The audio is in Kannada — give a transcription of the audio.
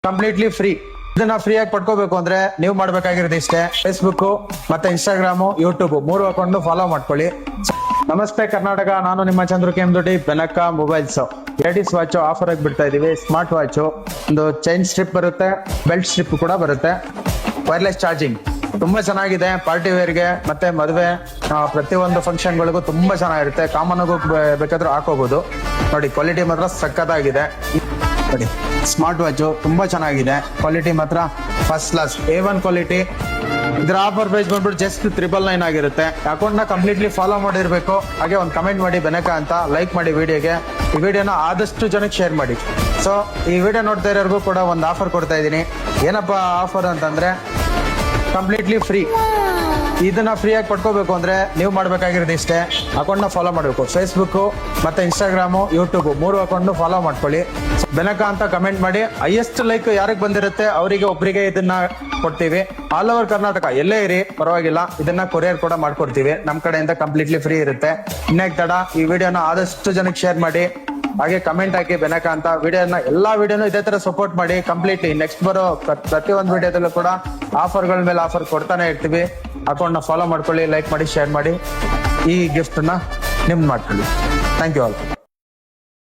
Completely free. ಇದನ್ನ ಫ್ರೀ ಆಗಿ ಪಡ್ಕೋಬೇಕು ಅಂದ್ರೆ ನೀವು ಮಾಡ್ಬೇಕಾಗಿರೋದು ಇಷ್ಟೇ, ಫೇಸ್ಬುಕ್ ಮತ್ತೆ ಇನ್ಸ್ಟಾಗ್ರಾಮು, ಯೂಟ್ಯೂಬ್ 3 ಅಕೌಂಟ್ ಫಾಲೋ ಮಾಡ್ಕೊಳ್ಳಿ. ನಮಸ್ತೆ ಕರ್ನಾಟಕ, ನಾನು ನಿಮ್ಮ Chandru Kendudi, Benaka mobiles. Ladies watch offer ಆಗಿ ಬಿಡ್ತಾ ಇದೀವಿ. ಸ್ಮಾರ್ಟ್ ವಾಚ್, ಒಂದು ಚೈನ್ ಸ್ಟ್ರಿಪ್ ಬರುತ್ತೆ, ಬೆಲ್ಟ್ ಸ್ಟ್ರಿಪ್ ಕೂಡ ಬರುತ್ತೆ, ವೈರ್ಲೆಸ್ ಚಾರ್ಜಿಂಗ್. ತುಂಬಾ ಚೆನ್ನಾಗಿದೆ. ಪಾರ್ಟಿ ವೇರ್ಗೆ ಮತ್ತೆ ಮದುವೆ ಪ್ರತಿಯೊಂದು ಫಂಕ್ಷನ್ ಗಳಿಗೂ ತುಂಬಾ ಚೆನ್ನಾಗಿರುತ್ತೆ. ಕಾಮನ್ ಆಗು ಬೇಕಾದ್ರೂ ಹಾಕೋಬಹುದು. ನೋಡಿ ಕ್ವಾಲಿಟಿ ಮಾತ್ರ ಸಕ್ಕತ್ತಾಗಿದೆ. ನೋಡಿ ಸ್ಮಾರ್ಟ್ ವಾಚ್ ತುಂಬಾ ಚೆನ್ನಾಗಿದೆ, ಕ್ವಾಲಿಟಿ ಮಾತ್ರ ಫಸ್ಟ್ ಕ್ಲಾಸ್ A1 ಕ್ವಾಲಿಟಿ. ಇದರ ಆಫರ್ ಪ್ರೈಸ್ ಬಂದ್ಬಿಟ್ಟು ಜಸ್ಟ್ 999 ಆಗಿರುತ್ತೆ. ಅಕೌಂಟ್ ನ ಕಂಪ್ಲೀಟ್ಲಿ ಫಾಲೋ ಮಾಡಿರ್ಬೇಕು. ಹಾಗೆ ಒಂದು ಕಮೆಂಟ್ ಮಾಡಿ ಬೆನಕ ಅಂತ, ಲೈಕ್ ಮಾಡಿ ವಿಡಿಯೋಗೆ. ಈ ವಿಡಿಯೋನ ಆದಷ್ಟು ಜನಕ್ಕೆ ಶೇರ್ ಮಾಡಿ. ಸೊ ಈ ವಿಡಿಯೋ ನೋಡ್ತಾ ಇರೋರ್ಗೂ ಕೂಡ ಒಂದು ಆಫರ್ ಕೊಡ್ತಾ ಇದ್ದೀನಿ. ಏನಪ್ಪಾ ಆಫರ್ ಅಂತಂದ್ರೆ ಕಂಪ್ಲೀಟ್ಲಿ ಫ್ರೀ. ಇದನ್ನ ಫ್ರೀ ಆಗಿ ಪಡ್ಕೋಬೇಕು ಅಂದ್ರೆ ನೀವು ಮಾಡ್ಬೇಕಾಗಿರೋದು ಇಷ್ಟೇ, ಅಕೌಂಟ್ ನ ಫಾಲೋ ಮಾಡಬೇಕು. ಫೇಸ್ಬುಕ್ ಮತ್ತೆ ಇನ್ಸ್ಟಾಗ್ರಾಮು, ಯೂಟ್ಯೂಬ್ 3 ಅಕೌಂಟ್ ಫಾಲೋ ಮಾಡ್ಕೊಳ್ಳಿ. ಬೆನಕ ಅಂತ ಕಮೆಂಟ್ ಮಾಡಿ. ಹೈಯೆಸ್ಟ್ ಲೈಕ್ ಯಾರಿಗೆ ಬಂದಿರುತ್ತೆ ಅವರಿಗೆ ಒಬ್ಬರಿಗೆ ಇದನ್ನ ಕೊಡ್ತೀವಿ. ಆಲ್ ಓವರ್ ಕರ್ನಾಟಕ ಎಲ್ಲೇ ಇರಿ ಪರವಾಗಿಲ್ಲ, ಇದನ್ನ ಕೊರಿಯರ್ ಕೂಡ ಮಾಡ್ಕೊಡ್ತೀವಿ. ನಮ್ ಕಡೆಯಿಂದ ಕಂಪ್ಲೀಟ್ಲಿ ಫ್ರೀ ಇರುತ್ತೆ. ಇನ್ನೇಕ್ ತಡ, ಈ ವಿಡಿಯೋನ ಆದಷ್ಟು ಜನಕ್ಕೆ ಶೇರ್ ಮಾಡಿ. ಹಾಗೆ ಕಮೆಂಟ್ ಹಾಕಿ ಬೆನಕ ಅಂತ. ಎಲ್ಲಾ ವಿಡಿಯೋನು ಇದೇ ತರ ಸಪೋರ್ಟ್ ಮಾಡಿ. ಕಂಪ್ಲೀಟ್ಲಿ ನೆಕ್ಸ್ಟ್ ಬರೋ ಪ್ರತಿಯೊಂದು ವಿಡಿಯೋದಲ್ಲೂ ಕೂಡ ಆಫರ್ಗಳ ಮೇಲೆ ಆಫರ್ ಕೊಡ್ತಾನೆ ಇರ್ತೀವಿ. ಅಕೌಂಟ್ ನ ಫಾಲೋ ಮಾಡ್ಕೊಳ್ಳಿ, ಲೈಕ್ ಮಾಡಿ, ಶೇರ್ ಮಾಡಿ. ಈ ಗಿಫ್ಟ್ ನ ನಿಮ್ದು ಮಾಡ್ಕೊಳ್ಳಿ. Thank you all.